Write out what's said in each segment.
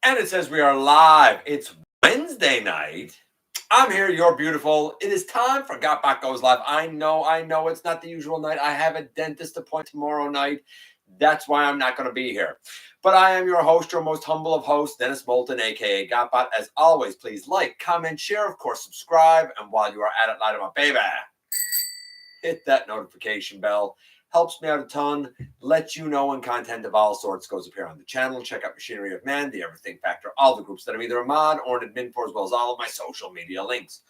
And it says we are live. It's Wednesday night. I'm here. You're beautiful. It is time for GotBot Goes live. I know. It's not the usual night. I have a dentist appointment tomorrow night. That's why I'm not going to be here. But I am your host, your most humble of hosts, Dennis Moulton, a.k.a. GotBot. As always, please like, comment, share, of course, subscribe. And while you are at it, light up my baby, hit that notification bell. Helps me out a ton. Lets you know when content of all sorts goes up here on the channel. Check out Machinery of Man, the Everything Factor, all the groups that I'm either a mod or an admin for, as well as all of my social media links.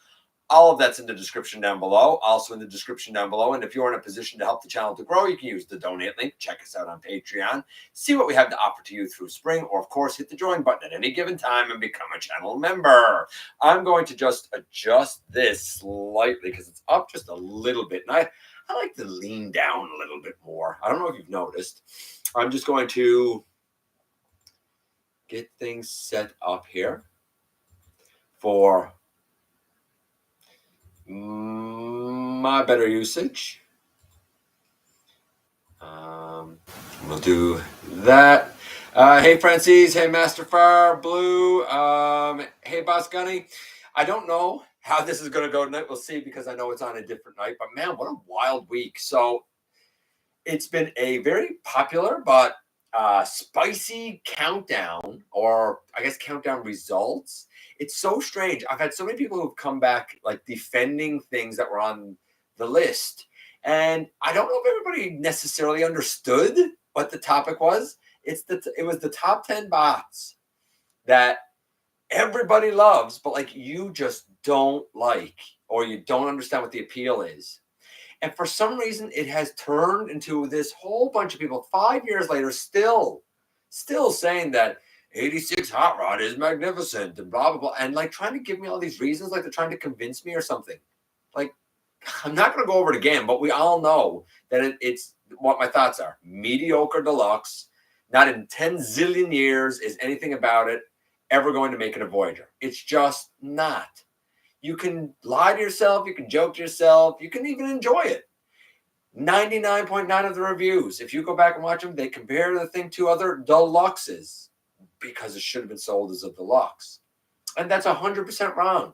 All of that's in the description down below. Also in the description down below. And if you're in a position to help the channel to grow, you can use the donate link. Check us out on Patreon. See what we have to offer to you through spring. Or, of course, hit the join button at any given time and become a channel member. I'm going to just adjust this slightly because it's up just a little bit. And I like to lean down a little bit more. I don't know if you've noticed. I'm just going to get things set up here for my better usage. We'll do that. Hey, Francis. Hey, Master Fire Blue. Hey, Boss Gunny. I don't know how this is going to go tonight. We'll see, because I know it's on a different night. But, man, what a wild week. So it's been a very popular but spicy countdown, or I guess countdown results. It's so strange. I've had so many people who've come back like defending things that were on the list. And I don't know if everybody necessarily understood what the topic was. It was the top 10 bots that everybody loves, but like you just don't like, or you don't understand what the appeal is. And for some reason, it has turned into this whole bunch of people 5 years later still saying that 86 Hot Rod is magnificent and blah, blah, blah. And like trying to give me all these reasons, like they're trying to convince me or something. Like, I'm not going to go over it again, but we all know that it's what my thoughts are. Mediocre deluxe. Not in 10 zillion years is anything about it ever going to make it a Voyager. It's just not. You can lie to yourself. You can joke to yourself. You can even enjoy it. 99.9 of the reviews, if you go back and watch them, they compare the thing to other deluxes because it should have been sold as a deluxe. And that's 100% wrong.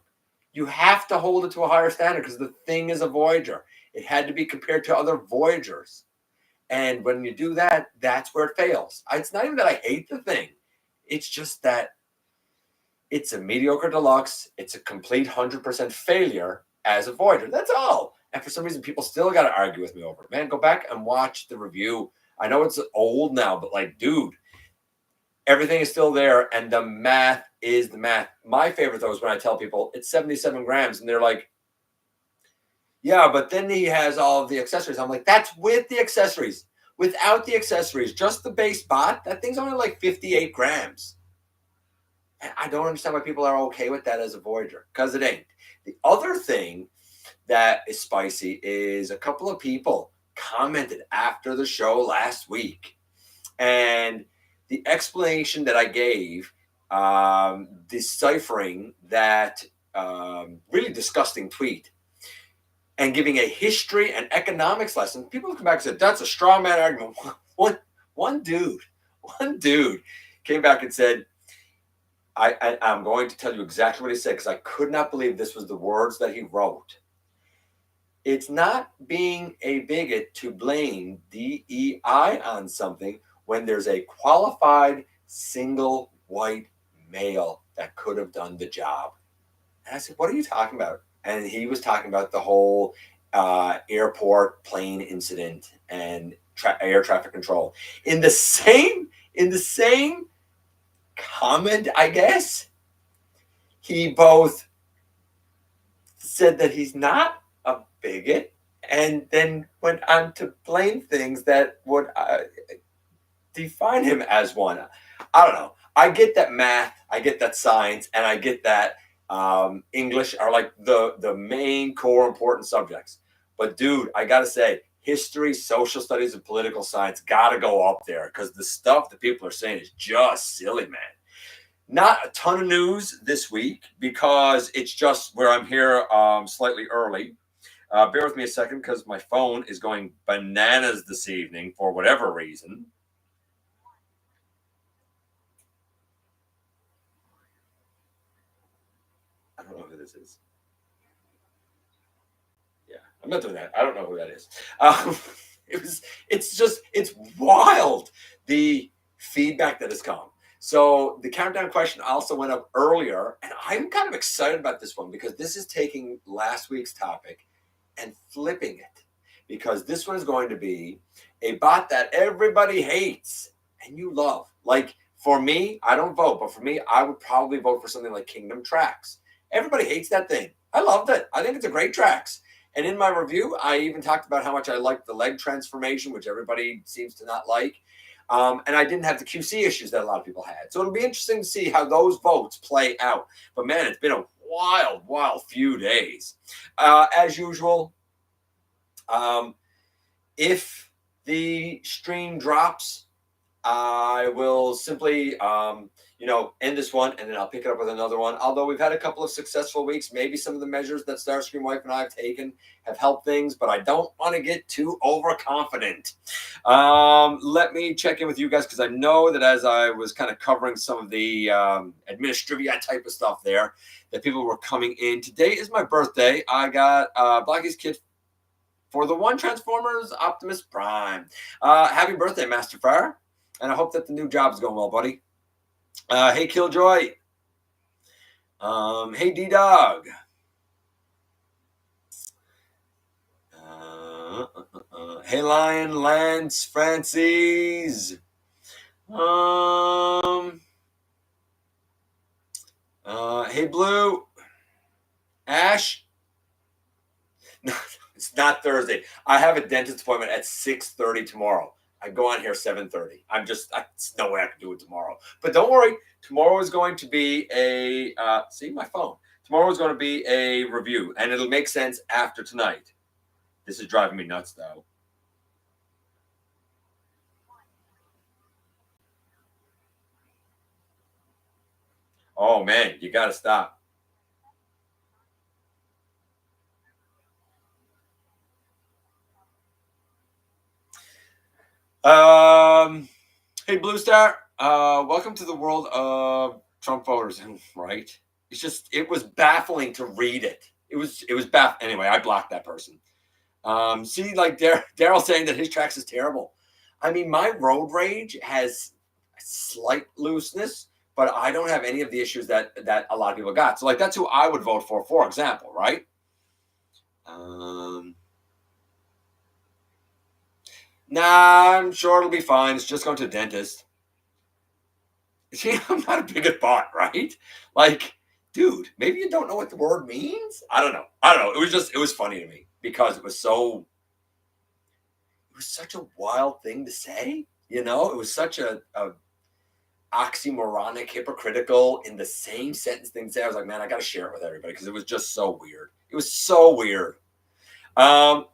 You have to hold it to a higher standard because the thing is a Voyager. It had to be compared to other Voyagers. And when you do that, that's where it fails. It's not even that I hate the thing. It's just that it's a mediocre deluxe. It's a complete 100% failure as a Voyager. That's all. And for some reason, people still got to argue with me over it. Man, go back and watch the review. I know it's old now, but like, dude, everything is still there. And the math is the math. My favorite, though, is when I tell people it's 77 grams. And they're like, yeah, but then he has all of the accessories. I'm like, that's with the accessories. Without the accessories, just the base bot, that thing's only like 58 grams. And I don't understand why people are okay with that as a Voyager, because it ain't. The other thing that is spicy is a couple of people commented after the show last week. And the explanation that I gave, deciphering that really disgusting tweet and giving a history and economics lesson, people come back and said, that's a straw man argument. One dude came back and said, I'm going to tell you exactly what he said because I could not believe this was the words that he wrote. It's not being a bigot to blame DEI on something when there's a qualified single white male that could have done the job. And I said, what are you talking about? And he was talking about the whole airport plane incident and air traffic control. In the same comment, I guess, he both said that he's not a bigot and then went on to blame things that would define him as one. I don't know. I get that math, I get that science, and I get that English are like the main core important subjects. But dude, I gotta say, history, social studies, and political science gotta go up there because the stuff that people are saying is just silly, man. Not a ton of news this week because it's just where I'm here slightly early. Bear with me a second because my phone is going bananas this evening for whatever reason. this is. Yeah, I'm not doing that. I don't know who that is. It's wild, the feedback that has come. So the countdown question also went up earlier, and I'm kind of excited about this one because this is taking last week's topic and flipping it, because this one is going to be a bot that everybody hates and you love. Like, for me, I don't vote, but for me, I would probably vote for something like Kingdom Tracks. Everybody hates that thing. I loved it. I think it's a great tracks. And in my review, I even talked about how much I liked the leg transformation, which everybody seems to not like. And I didn't have the QC issues that a lot of people had. So it'll be interesting to see how those votes play out. But man, it's been a wild few days. As usual, if the stream drops, I will simply, end this one, and then I'll pick it up with another one. Although we've had a couple of successful weeks, maybe some of the measures that Starscream Wife and I have taken have helped things, but I don't want to get too overconfident. Let me check in with you guys, because I know that as I was kind of covering some of the administrivia type of stuff there, that people were coming in. Today is my birthday. I got Blackie's kid for the one Transformers Optimus Prime. Happy birthday, Master Fire. And I hope that the new job's going well, buddy. Hey, Killjoy. Hey, D-Dog. Hey, Lion, Lance, Francis. Hey, Blue. Ash. No, it's not Thursday. I have a dentist appointment at 6:30 tomorrow. I go on here 7:30. There's no way I can do it tomorrow. But don't worry. Tomorrow is going to be see my phone. Tomorrow is going to be a review, and it'll make sense after tonight. This is driving me nuts, though. Oh, man, you got to stop. Hey, Blue Star. Welcome to the world of Trump voters, right? It was baffling to read it. It was baffling. Anyway, I blocked that person. See, like Daryl saying that his tracks is terrible. I mean, my road rage has slight looseness, but I don't have any of the issues that a lot of people got. So, like, that's who I would vote for example, right? Nah, I'm sure it'll be fine. It's just going to the dentist. See, I'm not a bigot bot, right? Like, dude, maybe you don't know what the word means. I don't know. It was funny to me because it was such a wild thing to say. It was such a oxymoronic, hypocritical in the same sentence thing to say. I was like, man, I got to share it with everybody because it was just so weird. It was so weird. You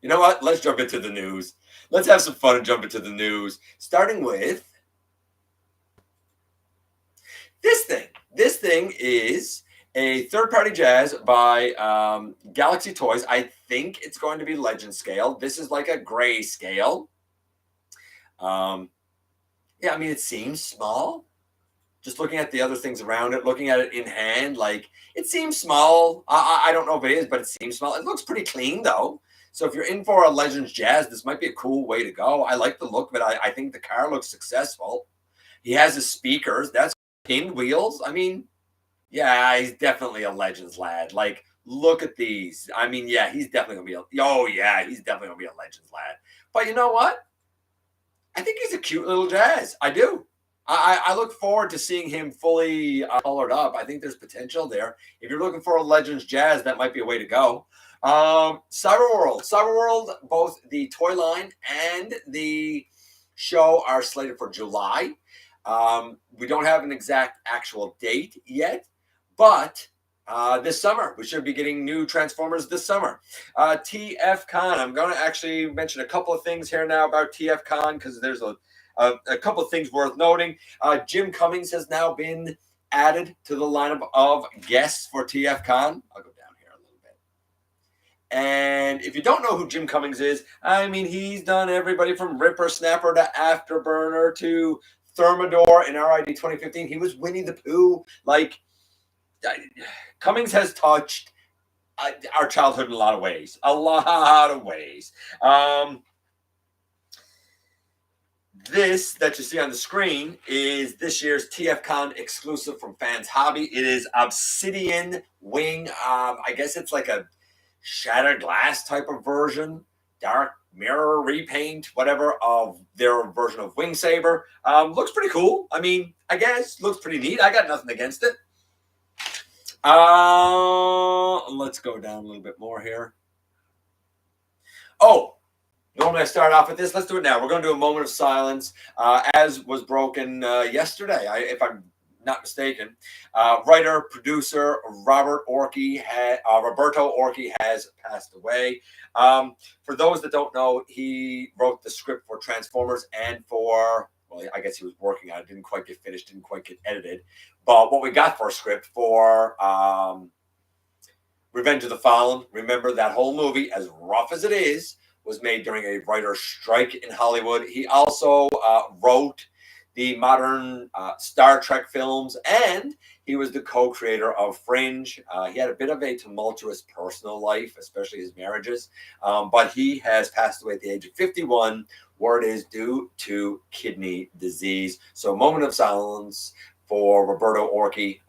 know what? Let's jump into the news. Let's have some fun and jump into the news, starting with this thing. This thing is a third-party jazz by Galaxy Toys. I think it's going to be Legend scale. This is like a gray scale. Yeah, I mean, it seems small. Just looking at the other things around it, looking at it in hand, like, it seems small. I don't know if it is, but it seems small. It looks pretty clean, though. So if you're in for a Legends Jazz, this might be a cool way to go. I like the look of it. I think the car looks successful. He has his speakers. That's pinned wheels. I mean, yeah, he's definitely a Legends lad. Like, look at these. I mean, yeah, he's definitely going to be he's definitely going to be a Legends lad. But you know what? I think he's a cute little Jazz. I do. I look forward to seeing him fully colored up. I think there's potential there. If you're looking for a Legends Jazz, that might be a way to go. Cyberworld, both the toy line and the show are slated for July. We don't have an exact actual date yet, but this summer we should be getting new Transformers this summer. TFCon. I'm going to actually mention a couple of things here now about TFCon because there's a couple of things worth noting. Jim Cummings has now been added to the lineup of guests for TFCon. I'll go down here a little bit. And if you don't know who Jim Cummings is, I mean, he's done everybody from Ripper Snapper to Afterburner to Thermidor in RID 2015. He was Winnie the Pooh. Like, Cummings has touched our childhood in a lot of ways. A lot of ways. This that you see on the screen is this year's TFCon exclusive from Fans Hobby. It is Obsidian Wing. I guess it's like a shattered glass type of version, dark mirror repaint, whatever, of their version of Wing Saber. Looks pretty cool. I mean, I guess looks pretty neat. I got nothing against it. Let's go down a little bit more here. Oh, normally I start off with this. Let's do it now. We're going to do a moment of silence, as was broken yesterday, if I'm not mistaken. Writer, producer Roberto Orci has passed away. For those that don't know, he wrote the script for Transformers and for, well, I guess he was working on it. Didn't quite get finished, didn't quite get edited. But what we got for a script for Revenge of the Fallen, remember that whole movie, as rough as it is, was made during a writer's strike in Hollywood. He also wrote the modern Star Trek films, and he was the co-creator of Fringe. He had a bit of a tumultuous personal life, especially his marriages, but he has passed away at the age of 51. Word is due to kidney disease. So a moment of silence for Roberto Orci,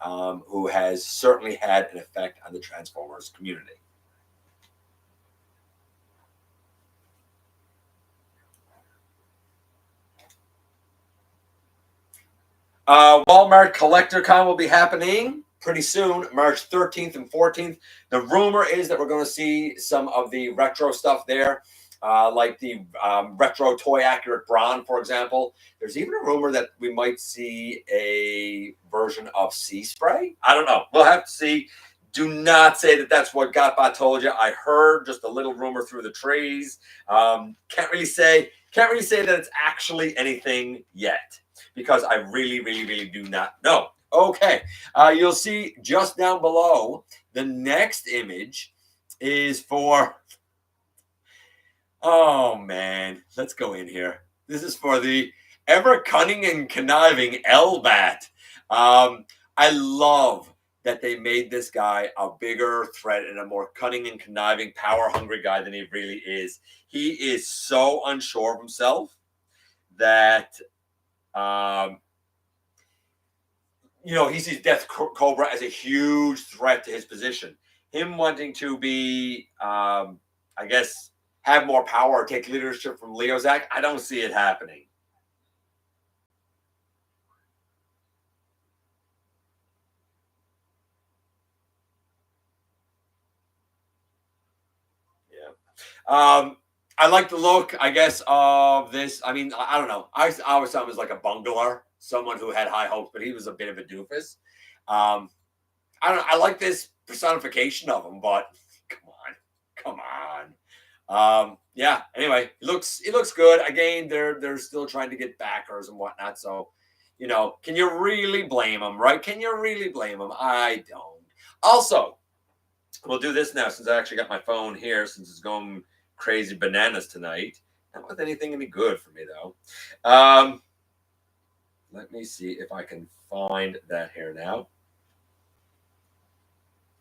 who has certainly had an effect on the Transformers community. Walmart CollectorCon will be happening pretty soon, March 13th and 14th. The rumor is that we're going to see some of the retro stuff there, like the retro toy accurate Brawn, for example. There's even a rumor that we might see a version of Sea Spray. I don't know. We'll have to see. Do not say that that's what GotBot told you. I heard just a little rumor through the trees. Can't really say that it's actually anything yet, because I really, really, really do not know. Okay, you'll see just down below, the next image is for, oh man, let's go in here. This is for the ever cunning and conniving Elbat. I love that they made this guy a bigger threat and a more cunning and conniving, power-hungry guy than he really is. He is so unsure of himself that he sees Death Cobra as a huge threat to his position. Him wanting to be, I guess, have more power or take leadership from Leozak, I don't see it happening. Yeah. I like the look, I guess, of this. I mean, I don't know. I always thought him as like a bungler, someone who had high hopes, but he was a bit of a doofus. I don't know. I like this personification of him, but come on. Yeah. Anyway, it looks good. Again, they're still trying to get backers and whatnot. So, can you really blame him, right? Can you really blame him? I don't. Also, we'll do this now since I actually got my phone here, since it's going crazy bananas tonight. Not with anything any good for me though. Let me see if I can find that here now.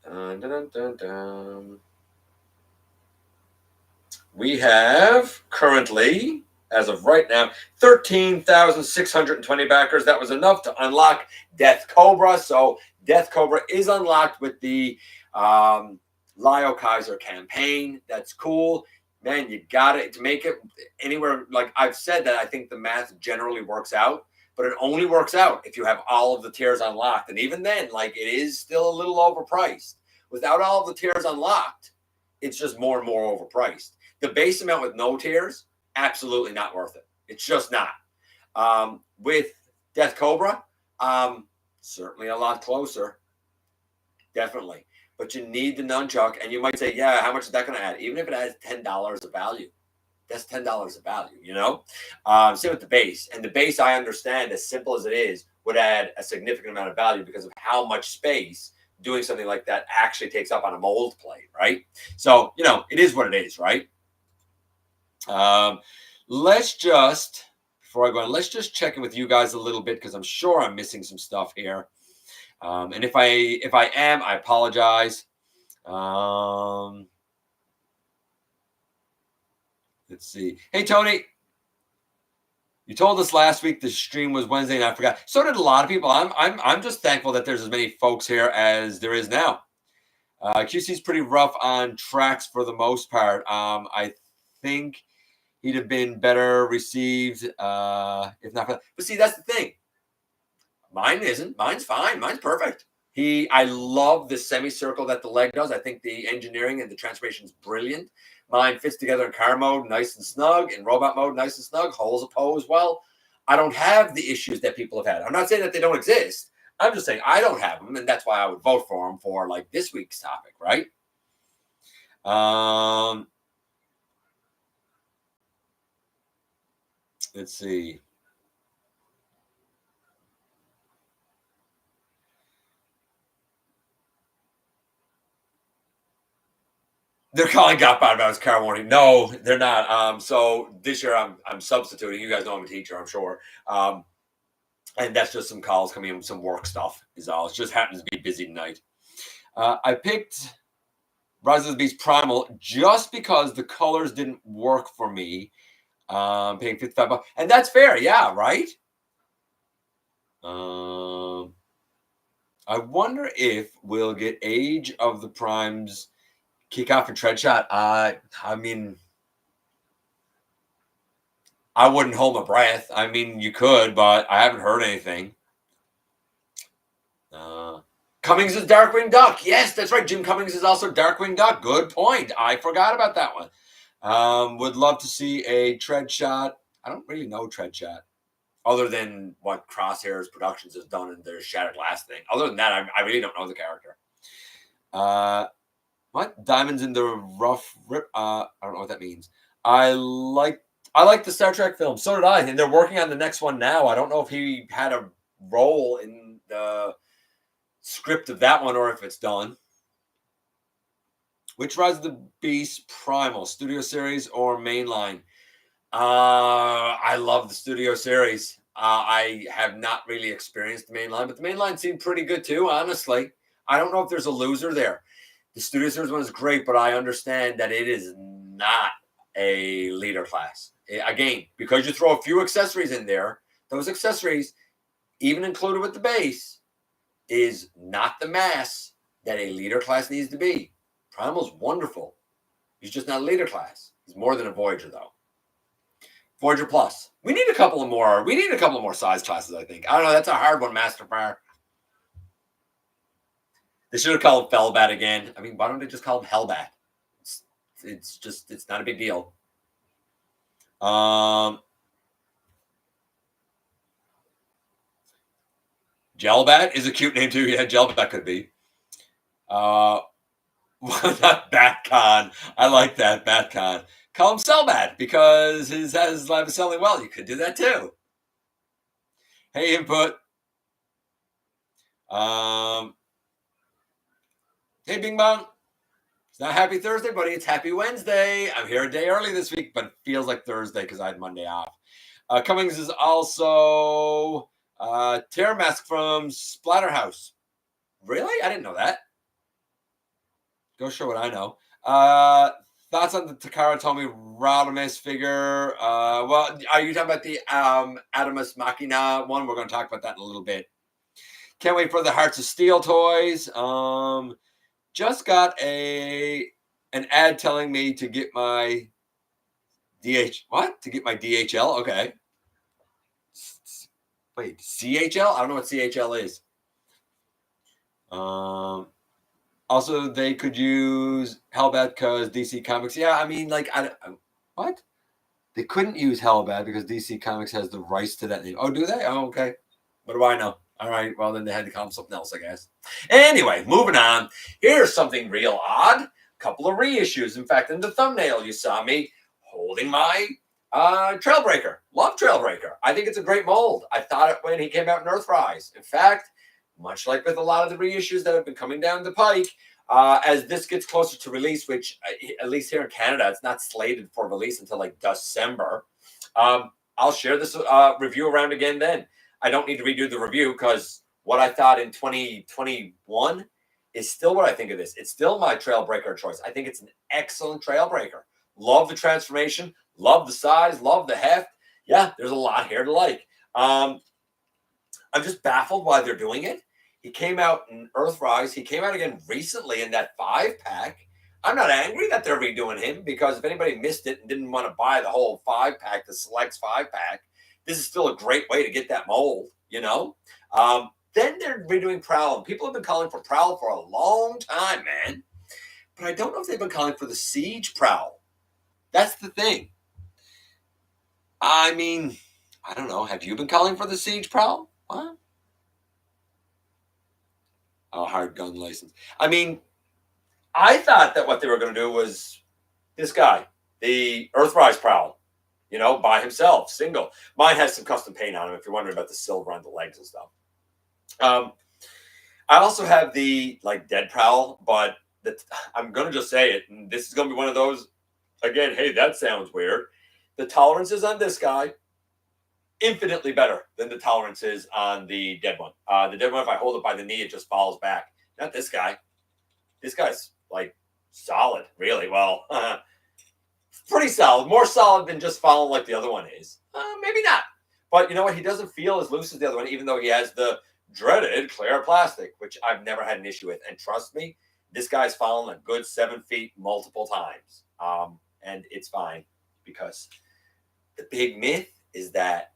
Dun, dun, dun, dun. We have currently, as of right now, 13,620 backers. That was enough to unlock Death Cobra. So Death Cobra is unlocked with the Liokaiser campaign. That's cool. Man, you got it to make it anywhere. Like I've said, that I think the math generally works out, but it only works out if you have all of the tiers unlocked. And even then, like, it is still a little overpriced. Without all of the tiers unlocked, it's just more and more overpriced. The base amount with no tiers, absolutely not worth it. It's just not. With Death Cobra, certainly a lot closer. Definitely. But you need the nunchuck, and you might say, yeah, how much is that going to add? Even if it adds $10 of value, that's $10 of value, Same with the base. And the base, I understand, as simple as it is, would add a significant amount of value because of how much space doing something like that actually takes up on a mold plate, right? So, it is what it is, right? Let's just check in with you guys a little bit, because I'm sure I'm missing some stuff here. And if I am, I apologize. Let's see. Hey, Tony. You told us last week the stream was Wednesday, and I forgot. So did a lot of people. I'm just thankful that there's as many folks here as there is now. QC's pretty rough on tracks for the most part. I think he'd have been better received if not for. But see, that's the thing. Mine isn't. Mine's fine. Mine's perfect. I love the semicircle that the leg does. I think the engineering and the transformation is brilliant. Mine fits together in car mode, nice and snug. In robot mode, nice and snug. Holds a pose well. I don't have the issues that people have had. I'm not saying that they don't exist. I'm just saying I don't have them, and that's why I would vote for them for like this week's topic, right? Let's see. They're calling GotBot about his car warning. No, they're not. So this year I'm substituting. You guys know I'm a teacher, I'm sure. And that's just some calls coming in, some work stuff is all. It just happens to be busy tonight. I picked Rise of the Beast Primal just because the colors didn't work for me. Paying $55, and that's fair, yeah, right? I wonder if we'll get Age of the Primes kickoff and tread shot. I mean, I wouldn't hold my breath. I mean, you could, but I haven't heard anything. Cummings is Darkwing Duck. Yes, that's right. Jim Cummings is also Darkwing Duck. Good point. I forgot about that one. Would love to see a tread shot. I don't really know tread shot, other than what Crosshairs Productions has done in their Shattered Glass thing. Other than that, I really don't know the character. What? Diamonds in the Rough Rip? I don't know what that means. I like the Star Trek film. So did I. And they're working on the next one now. I don't know if he had a role in the script of that one or if it's done. Which Rise of the Beast Primal? Studio series or mainline? I love the studio series. I have not really experienced the mainline, but the mainline seemed pretty good too, honestly. I don't know if there's a loser there. The studio series one is great, but I understand that it is not a leader class. Again, because you throw a few accessories in there, those accessories, even included with the base, is not the mass that a leader class needs to be. Primal's wonderful. He's just not a leader class. He's more than a Voyager, though. Voyager Plus. We need a couple of more size classes, I think. I don't know. That's a hard one, Master Fire. They should have called him Fellbat again. I mean, why don't they just call him Hellbat? It's not a big deal. Gelbat is a cute name too. Yeah, Gelbat could be. Not Batcon. I like that, Batcon. Call him Cellbat because his lab is selling well. You could do that too. Hey, Input. Hey, Bing Bong. It's not Happy Thursday, buddy. It's Happy Wednesday. I'm here a day early this week, but it feels like Thursday because I had Monday off. Cummings is also Terror Mask from Splatterhouse. Really? I didn't know that. Go show what I know. Thoughts on the Takara Tomy ROdimus figure? Well, are you talking about the Adamas Machina one? We're going to talk about that in a little bit. Can't wait for the Hearts of Steel toys. Just got an ad telling me to get my To get my DHL? Okay. Wait, CHL? I don't know what CHL is. Also, they could use Hellbat because DC Comics. Yeah, I mean, like, what? They couldn't use Hellbat because DC Comics has the rights to that name. Oh, do they? Oh, okay. What do I know? All right. Well, then they had to call them something else, I guess. Anyway, moving on. Here's something real odd. A couple of reissues. In fact, in the thumbnail, you saw me holding my Trailbreaker. Love Trailbreaker. I think it's a great mold. I thought it when he came out in Earthrise. In fact, much like with a lot of the reissues that have been coming down the pike, as this gets closer to release, which at least here in Canada, it's not slated for release until like December. I'll share this review around again then. I don't need to redo the review because what I thought in 2021 is still what I think of this. It's still my Trailbreaker choice. I think it's an excellent Trailbreaker. Love the transformation, love the size, love the heft. Yeah, there's a lot here to like. I'm just baffled why they're doing it. He came out in Earthrise. He came out again recently in that 5-pack. I'm not angry that they're redoing him, because if anybody missed it and didn't want to buy the whole 5-pack, the Selects 5-pack, this is still a great way to get that mold, you know? Then they're redoing Prowl. People have been calling for Prowl for a long time, man. But I don't know if they've been calling for the Siege Prowl. That's the thing. I mean, I don't know. Have you been calling for the Siege Prowl? What? A hard gun license. I mean, I thought that what they were going to do was this guy, the Earthrise Prowl, you know, by himself, single. Mine has some custom paint on him, if you're wondering about the silver on the legs and stuff. I also have the like Dead Prowl, but I'm going to just say it. And this is going to be one of those, again, hey, that sounds weird. The tolerances on this guy, infinitely better than the tolerances on the dead one. The dead one, if I hold it by the knee, it just falls back. Not this guy. This guy's like solid, really. Well, pretty solid. More solid than just falling like the other one is. Maybe not. But you know what? He doesn't feel as loose as the other one, even though he has the dreaded clear plastic, which I've never had an issue with. And trust me, this guy's fallen a good 7 feet multiple times. And it's fine, because the big myth is that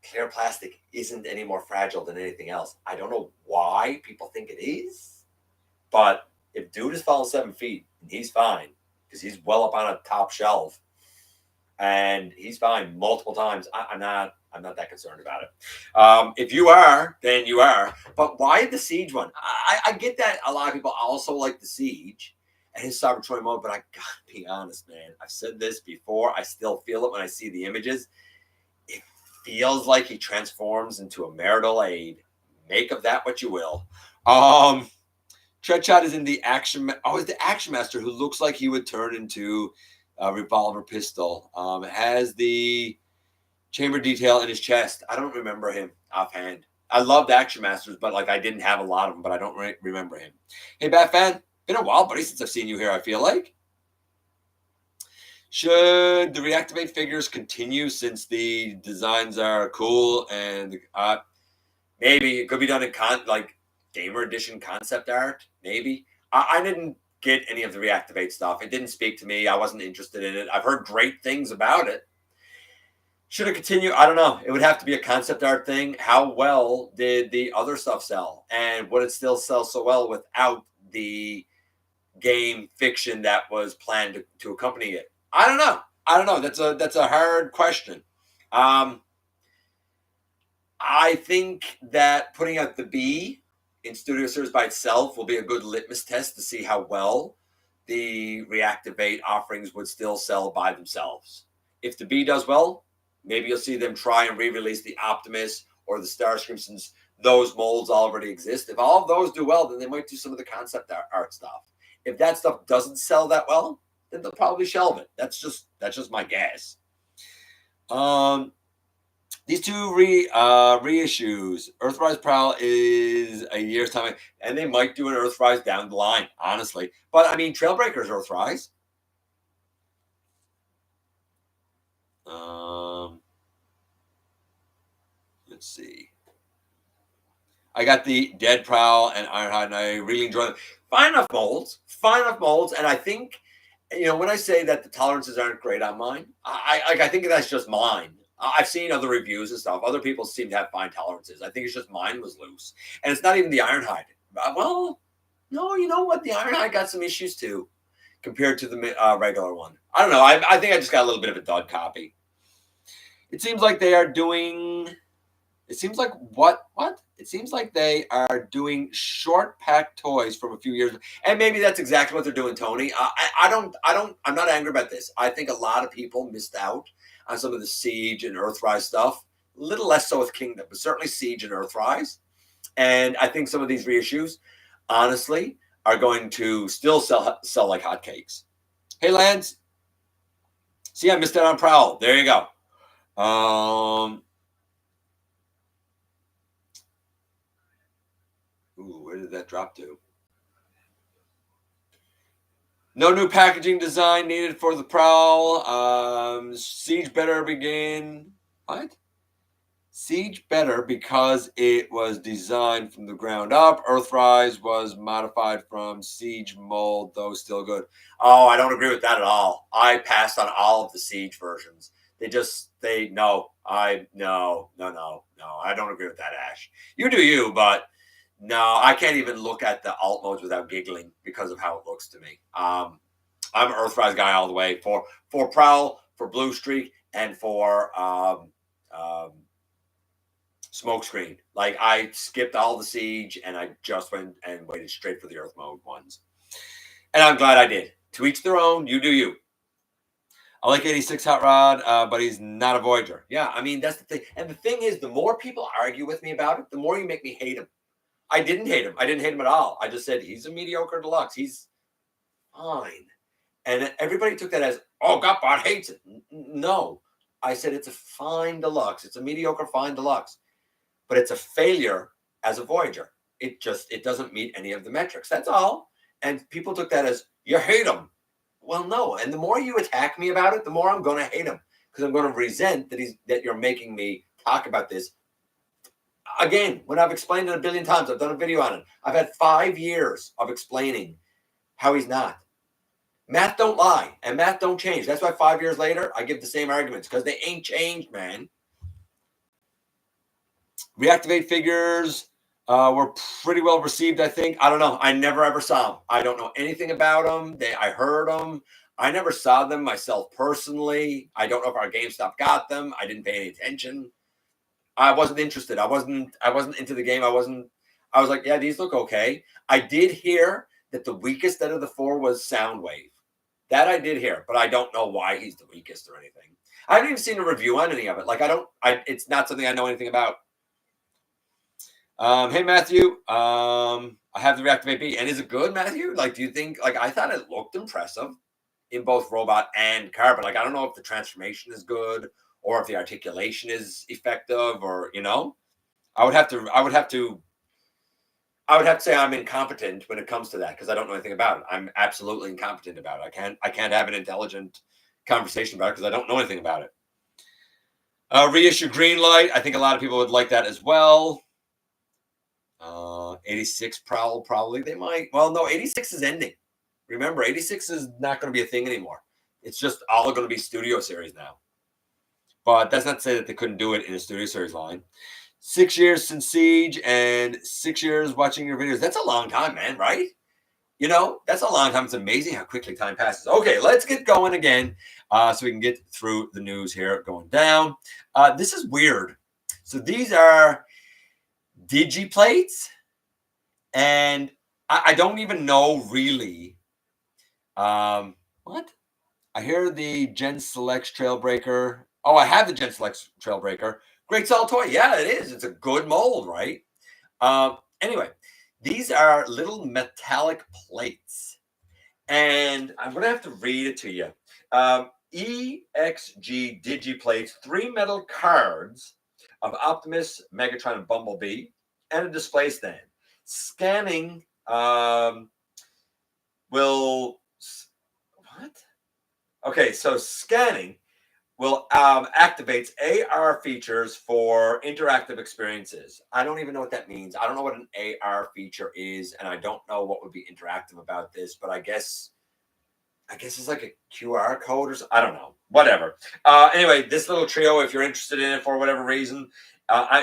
clear plastic isn't any more fragile than anything else. I don't know why people think it is, but if dude has fallen 7 feet, he's fine, because he's well up on a top shelf, and he's fine multiple times. I'm not that concerned about it. If you are, then you are. But why the Siege one? I get that a lot of people also like the Siege and his Cybertron mode, but I gotta be honest, man. I've said this before. I still feel it when I see the images. It feels like he transforms into a marital aid. Make of that what you will. Treadshot is in the action. Oh, it's the Action Master, who looks like he would turn into a revolver pistol. Has the chamber detail in his chest. I don't remember him offhand. I loved Action Masters, but like I didn't have a lot of them, but I don't remember him. Hey, Batfan, been a while, buddy, since I've seen you here, I feel like. Should the reactivate figures continue since the designs are cool and maybe it could be done in like Gamer Edition concept art? Maybe. I didn't get any of the reactivate stuff. It didn't speak to me. I wasn't interested in it. I've heard great things about it. Should it continue? I don't know. It would have to be a concept art thing. How well did the other stuff sell? And would it still sell so well without the game fiction that was planned to accompany it? I don't know. That's a hard question. I think that putting out the B in Studio Series by itself will be a good litmus test to see how well the reactivate offerings would still sell by themselves. If the B does well, maybe you'll see them try and re-release the Optimus or the Starscream, since those molds already exist. If all of those do well, then they might do some of the concept art stuff. If that stuff doesn't sell that well, then they'll probably shelve it. That's just my guess. These two reissues, Earthrise Prowl is a year's time, and they might do an Earthrise down the line, honestly. But I mean, Trailbreaker's Earthrise. Let's see. I got the Dead Prowl and Ironhide, and I really enjoy them. Fine enough molds, and I think, you know, when I say that the tolerances aren't great on mine, I think that's just mine. I've seen other reviews and stuff. Other people seem to have fine tolerances. I think it's just mine was loose, and it's not even the Ironhide. Well, no, you know what? The Ironhide got some issues too, compared to the regular one. I don't know. I think I just got a little bit of a dud copy. It seems like they are doing. It seems like what? It seems like they are doing short pack toys from a few years, and maybe that's exactly what they're doing, Tony. I'm not angry about this. I think a lot of people missed out on some of the Siege and Earthrise stuff. A little less so with Kingdom, but certainly Siege and Earthrise. And I think some of these reissues, honestly, are going to still sell like hotcakes. Hey, Lance. See, I missed out on Prowl. There you go. did that drop to? No new packaging design needed for the Prowl. Siege better begin. What? Siege better because it was designed from the ground up. Earthrise was modified from Siege mold, though still good. Oh, I don't agree with that at all. I passed on all of the Siege versions. No. I don't agree with that, Ash. You do you, but no, I can't even look at the alt modes without giggling because of how it looks to me. I'm an Earthrise guy all the way for Prowl, for Blue Streak, and for Smokescreen. Like, I skipped all the Siege and I just went and waited straight for the Earth mode ones. And I'm glad I did. To each their own, you do you. I like 86 Hot Rod, but he's not a Voyager. Yeah, I mean, that's the thing. And the thing is, the more people argue with me about it, the more you make me hate him. I didn't hate him. I didn't hate him at all. I just said he's a mediocre deluxe. He's fine. And everybody took that as, oh, GotBot hates it. No. I said it's a fine deluxe. It's a mediocre fine deluxe. But it's a failure as a Voyager. It doesn't meet any of the metrics. That's all. And people took that as, you hate him. Well, no. And the more you attack me about it, the more I'm going to hate him. Because I'm going to resent that you're making me talk about this. Again, when I've explained it a billion times, I've done a video on it. I've had 5 years of explaining how he's not. Math don't lie, and math don't change. That's why 5 years later, I give the same arguments, because they ain't changed, man. Reactivate figures were pretty well received, I think. I don't know. I never ever saw them. I don't know anything about them. I heard them. I never saw them myself personally. I don't know if our GameStop got them. I didn't pay any attention. I wasn't interested. I wasn't into the game. I was like, yeah, these look okay. I did hear that the weakest out of the 4 was Soundwave. That I did hear, but I don't know why he's the weakest or anything. I haven't even seen a review on any of it. Like, it's not something I know anything about. Hey, Matthew. I have the Reactivate B. And is it good, Matthew? Like, do you think, like, I thought it looked impressive in both robot and car, but like, I don't know if the transformation is good or if the articulation is effective, or, I would have to say I'm incompetent when it comes to that, because I don't know anything about it. I'm absolutely incompetent about it. I can't have an intelligent conversation about it because I don't know anything about it. Reissue Greenlight. I think a lot of people would like that as well. 86 Prowl, probably. They might. Well, no, 86 is ending. Remember, 86 is not going to be a thing anymore. It's just all going to be Studio Series now. But that's not to say that they couldn't do it in a Studio Series line. 6 years since Siege and 6 years watching your videos. That's a long time, man, right? That's a long time. It's amazing how quickly time passes. Okay, let's get going again so we can get through the news here going down. This is weird. So these are Digiplates, and I don't even know really. What? I hear the Gen Selects Trailbreaker. Oh, I have the Gen Selects Trailbreaker. Great solid toy. Yeah, it is. It's a good mold, right? Anyway, these are little metallic plates. And I'm going to have to read it to you. EXG Digiplates, 3 metal cards of Optimus, Megatron, and Bumblebee, and a display stand. Scanning will... What? Okay, so scanning will activates AR features for interactive experiences. I don't even know what that means. I don't know what an AR feature is, and I don't know what would be interactive about this, but I guess it's like a QR code or something. I don't know. Whatever. Anyway, this little trio, if you're interested in it for whatever reason,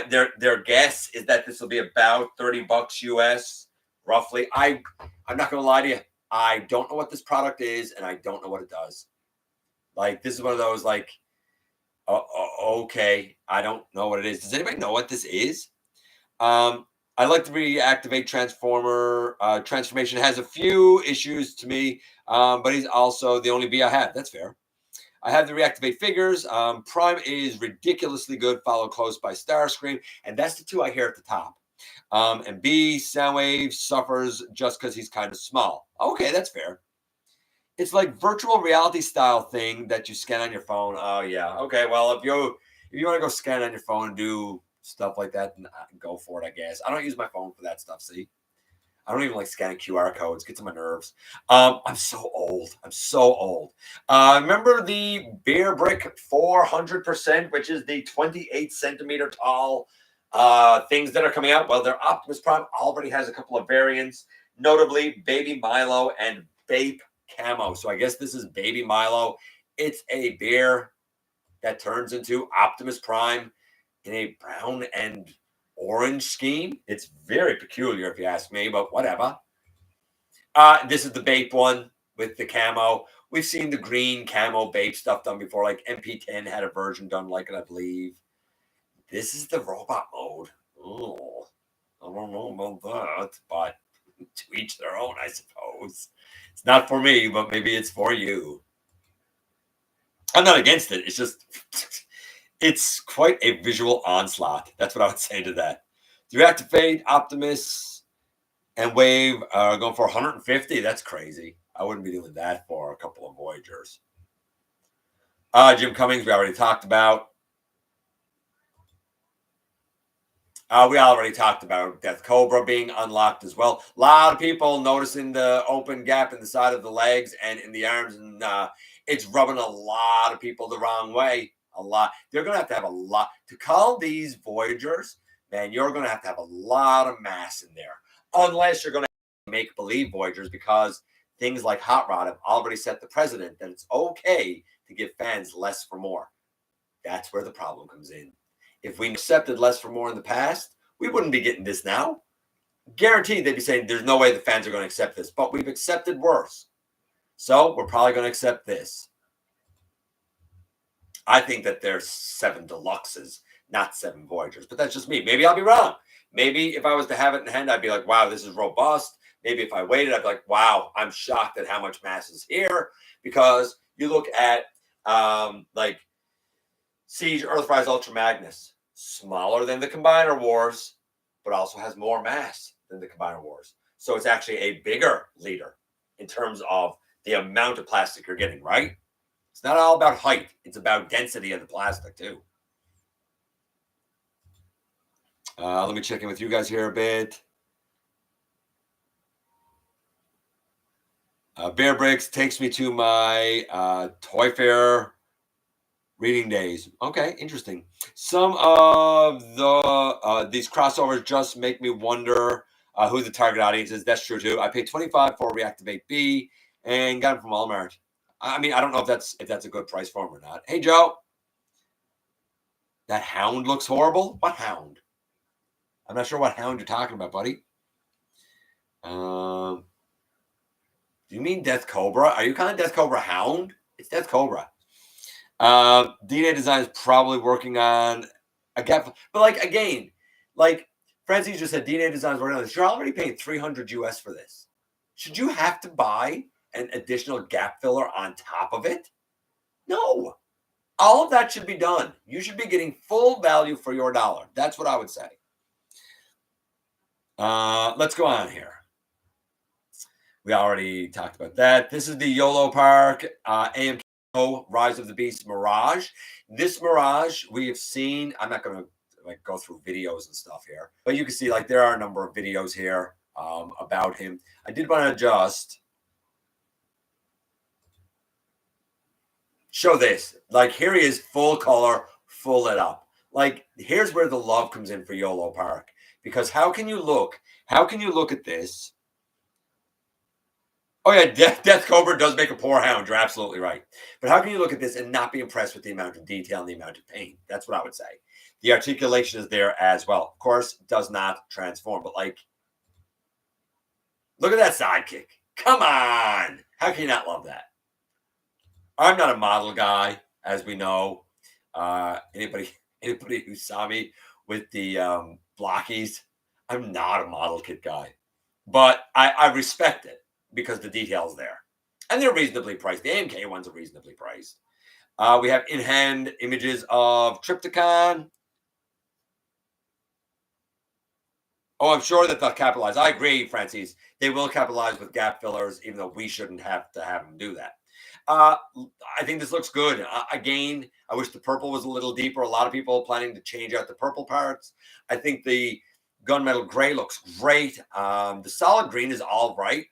their guess is that this will be about $30 US, roughly. I'm not going to lie to you. I don't know what this product is, and I don't know what it does. Like, this is one of those, like, okay, I don't know what it is. Does anybody know what this is? I like the Reactivate Transformer. Transformation has a few issues to me, but he's also the only B I have. That's fair. I have the Reactivate figures. Prime is ridiculously good, followed close by Starscream, and that's the 2 I hear at the top. And B, Soundwave suffers just because he's kind of small. Okay, that's fair. It's like virtual reality style thing that you scan on your phone. Oh, yeah. Okay, well, if you want to go scan on your phone and do stuff like that, then go for it, I guess. I don't use my phone for that stuff, see? I don't even like scanning QR codes. Gets on my nerves. I'm so old. I'm so old. Remember the Bearbrick 400%, which is the 28 centimeter tall things that are coming out? Well, their Optimus Prime already has a couple of variants, notably Baby Milo and Bape Camo. So I guess this is Baby Milo. It's a bear that turns into Optimus Prime in a brown and orange scheme. It's very peculiar if you ask me, but whatever. This is the Bape one with the camo. We've seen the green camo Bape stuff done before, like MP10 had a version done like it, I believe. This is the robot mode. Oh, I don't know about that, but to each their own, I suppose. It's not for me, but maybe it's for you. I'm not against it. It's just, it's quite a visual onslaught. That's what I would say to that. Deactivate Optimus and Wave are going for 150. That's crazy. I wouldn't be doing that for a couple of Voyagers. Jim Cummings, we already talked about. We already talked about Death Cobra being unlocked as well. A lot of people noticing the open gap in the side of the legs and in the arms, and it's rubbing a lot of people the wrong way. A lot. They're going to have a lot. To call these Voyagers, man, you're going to have a lot of mass in there. Unless you're going to make believe Voyagers, because things like Hot Rod have already set the precedent that it's okay to give fans less for more. That's where the problem comes in. If we accepted less for more in the past, we wouldn't be getting this now. Guaranteed they'd be saying there's no way the fans are going to accept this, but we've accepted worse. So we're probably going to accept this. I think that there's 7 deluxes, not 7 Voyagers, but that's just me. Maybe I'll be wrong. Maybe if I was to have it in hand, I'd be like, wow, this is robust. Maybe if I waited, I'd be like, wow, I'm shocked at how much mass is here. Because you look at like Siege Earthrise Ultra Magnus, smaller than the Combiner Wars, but also has more mass than the Combiner Wars. So it's actually a bigger leader in terms of the amount of plastic you're getting, right? It's not all about height. It's about density of the plastic, too. Let me check in with you guys here a bit. Bearbricks takes me to my Toy Fair reading days. Okay, interesting. Some of these crossovers just make me wonder who the target audience is. That's true too. I paid $25 for Reactivate B and got them from Walmart. I mean, I don't know if that's a good price for them or not. Hey, Joe, that hound looks horrible. What hound? I'm not sure what hound you're talking about, buddy. Do you mean Death Cobra? Are you calling Death Cobra hound? It's Death Cobra. DNA Design is probably working on a gap, but like again, like Francis just said, DNA Design is working on this. You're already paying $300 US for this. Should you have to buy an additional gap filler on top of it? No. All of that should be done. You should be getting full value for your dollar. That's what I would say. Let's go on here. We already talked about that. This is the YOLO Park AMK Rise of the Beast Mirage. This Mirage we have seen. I'm not going to like go through videos and stuff here, but you can see like there are a number of videos here about him. I did want to just show this. Like here he is, full color, full lit up. Like here's where the love comes in for YOLO Park, because how can you look at this? Oh, yeah, Death Cobra does make a poor hound. You're absolutely right. But how can you look at this and not be impressed with the amount of detail and the amount of paint? That's what I would say. The articulation is there as well. Of course, does not transform. But, like, look at that sidekick. Come on. How can you not love that? I'm not a model guy, as we know. Anybody who saw me with the blockies, I'm not a model kit guy. But I respect it, because the detail's there. And they're reasonably priced. The AMK ones are reasonably priced. We have in-hand images of TFCon. Oh, I'm sure that they'll capitalize. I agree, Francis. They will capitalize with gap fillers, even though we shouldn't have to have them do that. I think this looks good. Again, I wish the purple was a little deeper. A lot of people are planning to change out the purple parts. I think the Gunmetal gray looks great. The solid green is all right.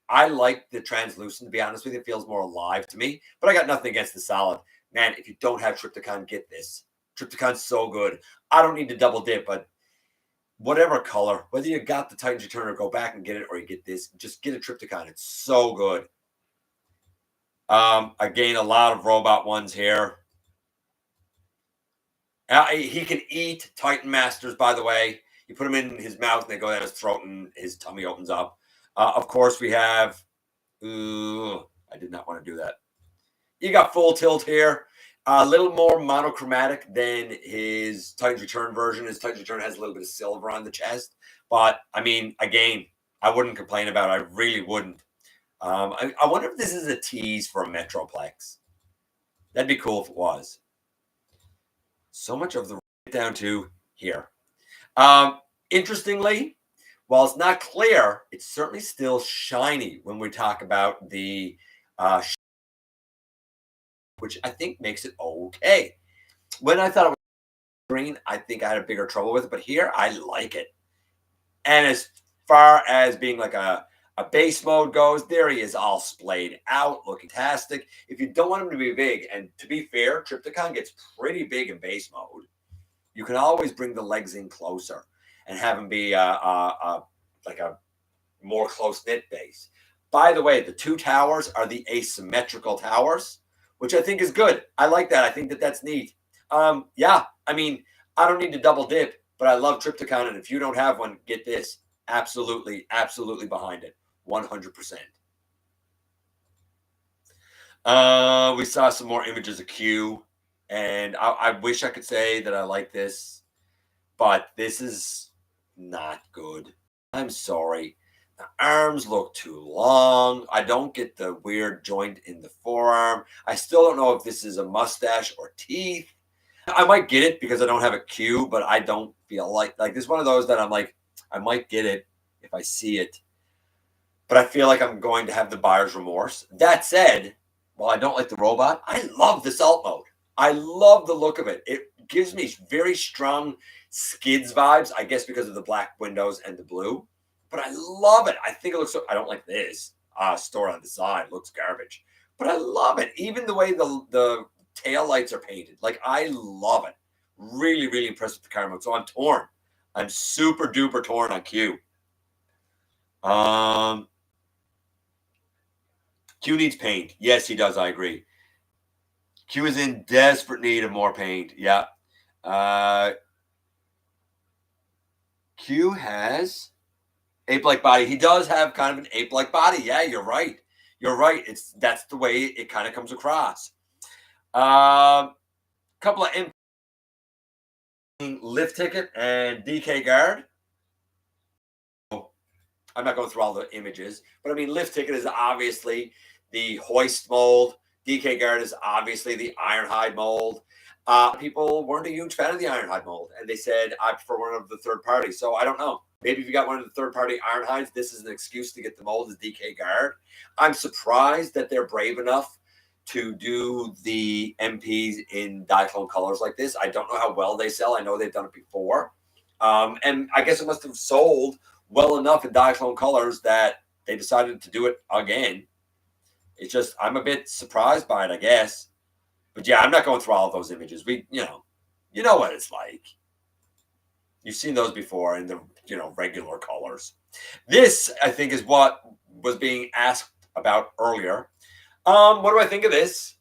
I like the translucent, to be honest with you. It feels more alive to me, but I got nothing against the solid. Man, if you don't have Trypticon, get this. Trypticon's so good. I don't need to double dip, but whatever color, whether you got the Titans Return or go back and get it, or you get this, just get a Trypticon. It's so good. Again, a lot of robot ones here. He can eat Titan Masters, by the way. You put them in his mouth and they go down his throat and his tummy opens up. Of course, we have... I did not want to do that. You got Full Tilt here. A little more monochromatic than his Titans Return version. His Titans Return has a little bit of silver on the chest. But, I mean, again, I wouldn't complain about it. I really wouldn't. I wonder if this is a tease for a Metroplex. That'd be cool if it was. So much of the down to here. Interestingly, while it's not clear, it's certainly still shiny when we talk about the which I think makes it okay. When I thought it was green, I think I had a bigger trouble with it, but here I like it. And as far as being like a base mode goes, there he is all splayed out, looking fantastic. If you don't want him to be big, and to be fair, Trypticon gets pretty big in base mode, you can always bring the legs in closer and have him be like a more close-knit base. By the way, the two towers are the asymmetrical towers, which I think is good. I like that. I think that that's neat. Yeah, I mean, I don't need to double dip, but I love Trypticon, and if you don't have one, get this. Absolutely, absolutely behind it. 100%. We saw some more images of Q, and I wish I could say that I like this, but this is not good. I'm sorry. The arms look too long. I don't get the weird joint in the forearm. I still don't know if this is a mustache or teeth. I might get it because I don't have a Q, but I don't feel like this is one of those that I'm like, I might get it if I see it, but I feel like I'm going to have the buyer's remorse. That said, while I don't like the robot, I love this alt mode. I love the look of it. It gives me very strong Skids vibes, I guess because of the black windows and the blue, but I love it. I think it looks so, I don't like this store on the side. Looks garbage, but I love it. Even the way the tail lights are painted. Like, I love it. Really, really impressed with the camera mode. So I'm torn. I'm super duper torn on Q. Q needs paint. Yes, he does. I agree. Q is in desperate need of more paint. Yeah. Q has ape-like body. He does have kind of an ape-like body. Yeah, you're right. You're right. That's the way it kind of comes across. Couple of lift ticket and DK guard. I'm not going through all the images, but I mean, lift ticket is obviously the hoist mold. DK guard is obviously the Ironhide mold. People weren't a huge fan of the Ironhide mold, and they said, I prefer one of the third party. So I don't know. Maybe if you got one of the third party Ironhides, this is an excuse to get the mold as DK guard. I'm surprised that they're brave enough to do the MPs in Diaclone colors like this. I don't know how well they sell. I know they've done it before. And I guess it must have sold well enough in Diaclone colors that they decided to do it again. It's just, I'm a bit surprised by it, I guess. But yeah, I'm not going through all of those images. You know what it's like. You've seen those before in the, regular colors. This, I think, is what was being asked about earlier. What do I think of this?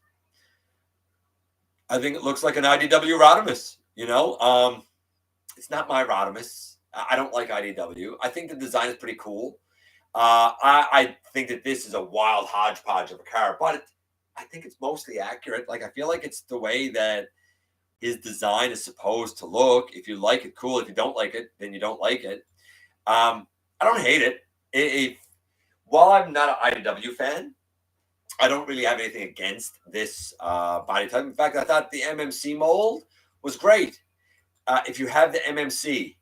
I think it looks like an IDW ROdimus. It's not my ROdimus. I don't like IDW. I think the design is pretty cool. I think that this is a wild hodgepodge of a car, but I think it's mostly accurate. Like, I feel like it's the way that his design is supposed to look. If you like it, cool. If you don't like it, then you don't like it. I don't hate it. While I'm not an IDW fan, I don't really have anything against this body type. In fact, I thought the MMC mold was great. If you have the MMC,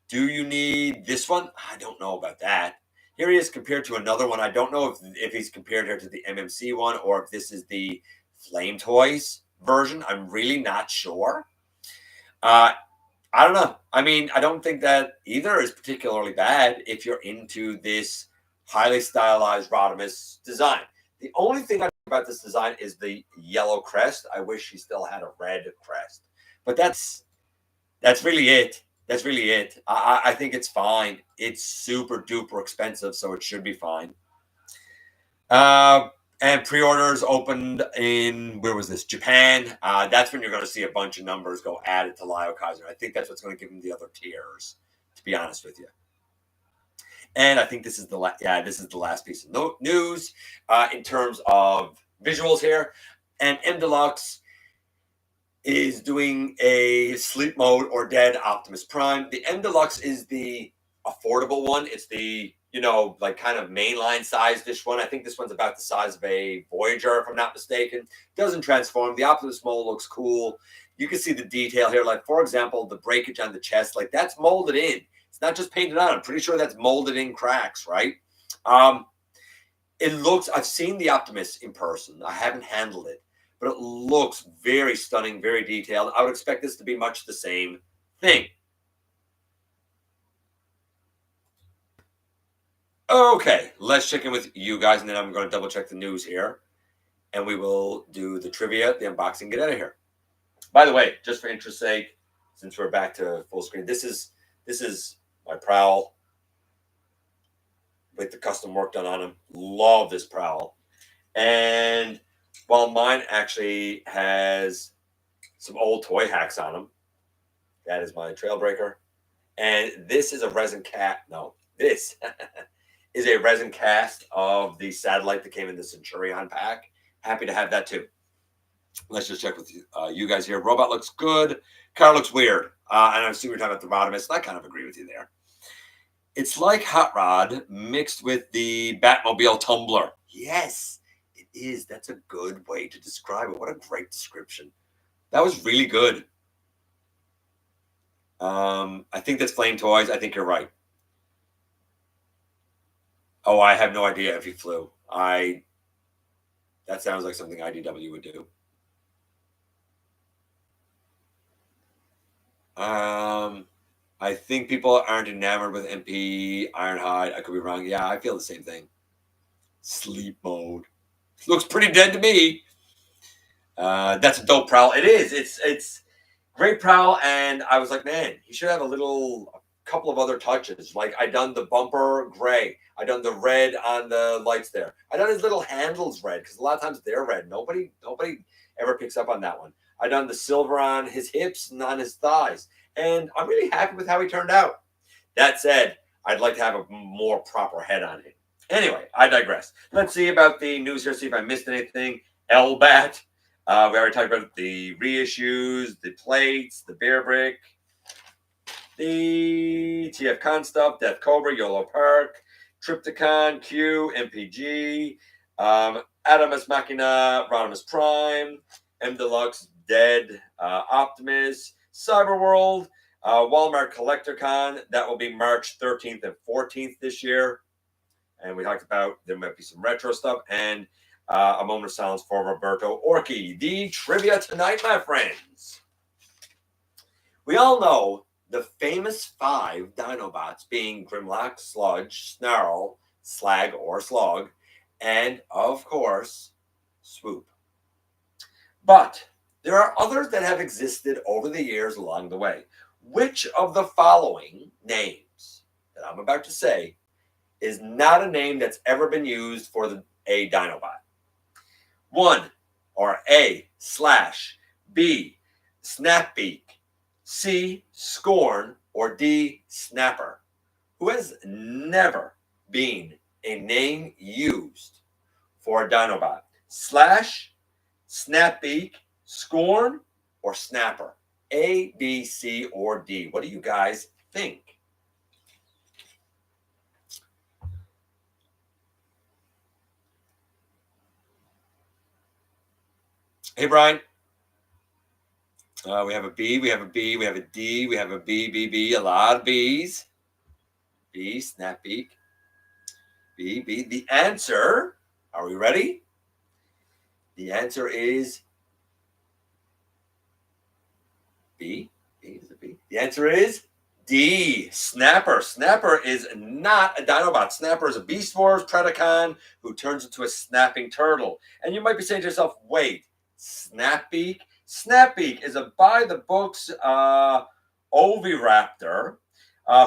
do you need this one? I don't know about that. Here he is compared to another one. I don't know if he's compared here to the MMC one or if this is the Flame Toys version. I'm really not sure. I I don't know. I mean, I don't think that either is particularly bad if you're into this highly stylized ROdimus design. The only thing I like about this design is the yellow crest. I wish he still had a red crest, but that's really it. That's really it. I think it's fine. It's super duper expensive, so it should be fine. And pre-orders opened in, where was this? Japan. That's when you're going to see a bunch of numbers go added to Liokaiser. I think that's what's going to give them the other tiers, to be honest with you. And I think this is the last piece of news in terms of visuals here. And M Deluxe is doing a sleep mode or dead Optimus Prime. The M Deluxe is the affordable one. It's the, like kind of mainline size-ish one. I think this one's about the size of a Voyager, if I'm not mistaken. Doesn't transform. The Optimus mold looks cool. You can see the detail here. Like, for example, the breakage on the chest, like that's molded in. It's not just painted on. I'm pretty sure that's molded in cracks, right? It looks, I've seen the Optimus in person. I haven't handled it, but it looks very stunning, very detailed. I would expect this to be much the same thing. Okay, let's check in with you guys, and then I'm going to double check the news here, and we will do the trivia, the unboxing, get out of here. By the way, just for interest's sake, since we're back to full screen, this is my Prowl with the custom work done on him. Love this Prowl. And while mine actually has some old toy hacks on them, that is my Trailbreaker. And this is a resin this is a resin cast of the satellite that came in the Centurion pack. Happy to have that too. Let's just check with you guys here. Robot looks good. Car looks weird. And I see we're talking about the ROdimus. I kind of agree with you there. It's like Hot Rod mixed with the Batmobile Tumbler. Yes, it is. That's a good way to describe it. What a great description. That was really good. I think that's Flame Toys. I think you're right. Oh, I have no idea if he flew. That sounds like something IDW would do. I think people aren't enamored with MP Ironhide. I could be wrong. Yeah, I feel the same thing. Sleep mode. Looks pretty dead to me. That's a dope Prowl. It is. It's great Prowl, and I was like, man, he should have a couple of other touches. Like I done the bumper gray. I done the red on the lights there. I done his little handles red because a lot of times they're red. Nobody ever picks up on that one. I done the silver on his hips and on his thighs, and I'm really happy with how he turned out. That said, I'd like to have a more proper head on him. Anyway, I digress. Let's see about the news here. See if I missed anything. LBAT. We already talked about the reissues, the plates, the Bearbrick, the TFCon stuff, Death Cobra, YOLO Park, Trypticon, Q, MPG, Adamas Machina ROdimus Prime, M Deluxe, Dead, Optimus, Cyberworld, Walmart CollectorCon. That will be March 13th and 14th this year. And we talked about there might be some retro stuff, and a moment of silence for Roberto Orchi. The trivia tonight, my friends. We all know the famous 5 Dinobots being Grimlock, Sludge, Snarl, Slag or Slog, and of course, Swoop. But there are others that have existed over the years along the way. Which of the following names that I'm about to say is not a name that's ever been used for a Dinobot? 1, or A, Slash, B, Snapbeak, C, Scorn, or D, Snapper, who has never been a name used for a Dinobot? Slash, Snapbeak, Scorn, or Snapper? A, B, C, or D. What do you guys think? Hey, Brian. We have a B, we have a B, we have a D, we have a B, B, B, a lot of B's. B, Snapbeak. B, B. The answer, are we ready? The answer is B. B is a B. The answer is D, Snapper. Snapper is not a Dinobot. Snapper is a Beast Wars Predacon who turns into a snapping turtle. And you might be saying to yourself, wait, Snapbeak? Snapbeak is a by-the-books oviraptor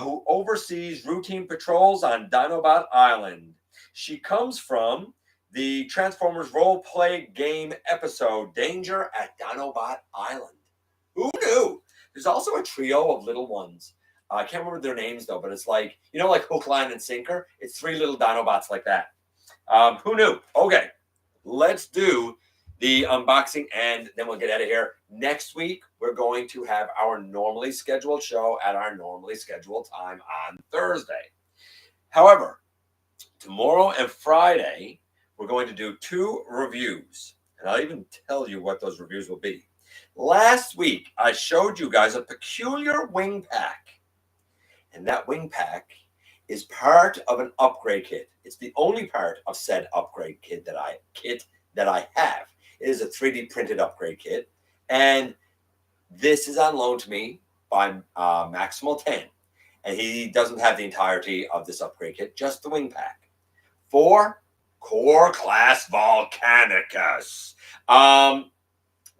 who oversees routine patrols on Dinobot Island. She comes from the Transformers role-play game episode, Danger at Dinobot Island. Who knew? There's also a trio of little ones. I can't remember their names, though, but it's like, you know, like Hook, Line, and Sinker? It's 3 little Dinobots like that. Who knew? Okay, let's do the unboxing, and then we'll get out of here. Next week, we're going to have our normally scheduled show at our normally scheduled time on Thursday. However, tomorrow and Friday, we're going to do 2 reviews, and I'll even tell you what those reviews will be. Last week, I showed you guys a peculiar wing pack, and that wing pack is part of an upgrade kit. It's the only part of said upgrade kit that I have. It is a 3D printed upgrade kit, and this is on loan to me by Maximal 10, and he doesn't have the entirety of this upgrade kit, just the wing pack for Core Class Volcanicus.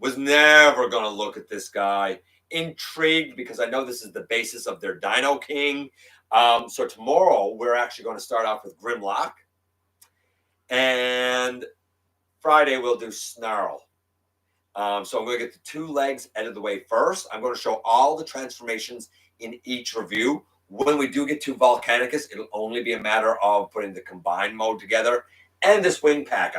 Was never going to look at this guy. Intrigued because I know this is the basis of their Dino King. So tomorrow we're actually going to start off with Grimlock. And Friday we'll do Snarl. So I'm going to get the 2 legs out of the way first. I'm going to show all the transformations in each review. When we do get to Volcanicus, it'll only be a matter of putting the combined mode together and this wing pack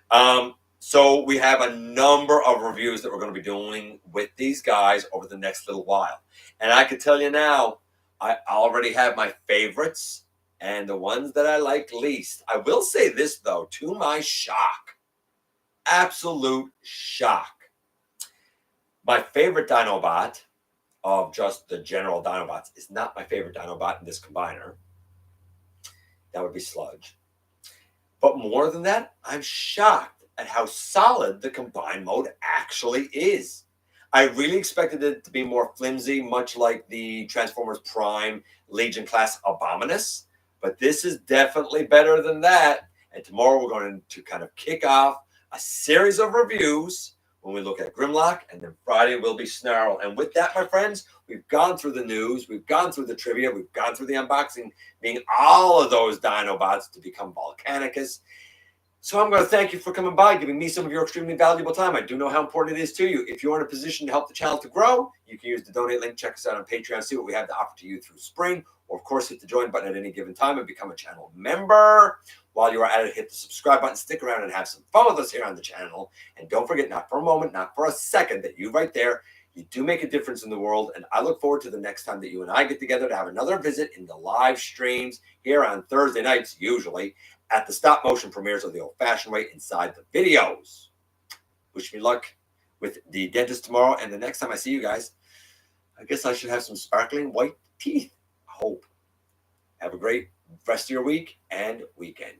on. So we have a number of reviews that we're going to be doing with these guys over the next little while. And I can tell you now, I already have my favorites and the ones that I like least. I will say this, though, to my shock, absolute shock. My favorite Dinobot of just the general Dinobots is not my favorite Dinobot in this combiner. That would be Sludge. But more than that, I'm shocked at how solid the combined mode actually is. I really expected it to be more flimsy, much like the Transformers Prime Legion class Abominus, but this is definitely better than that. And tomorrow we're going to kind of kick off a series of reviews when we look at Grimlock, and then Friday will be Snarl. And with that, my friends, we've gone through the news, we've gone through the trivia, we've gone through the unboxing, being all of those Dinobots to become Volcanicus. So I'm going to thank you for coming by, giving me some of your extremely valuable time. I do know how important it is to you. If you're in a position to help the channel to grow, you can use the donate link. Check us out on Patreon, see what we have to offer to you through spring. Or, of course, hit the join button at any given time and become a channel member. While you are at it, hit the subscribe button, stick around, and have some fun with us here on the channel. And don't forget, not for a moment, not for a second, that you right there, you do make a difference in the world. And I look forward to the next time that you and I get together to have another visit in the live streams here on Thursday nights, usually, at the stop motion premieres of the old-fashioned way inside the videos. Wish me luck with the dentist tomorrow, and the next time I see you guys, I guess I should have some sparkling white teeth. I hope. Have a great rest of your week and weekend.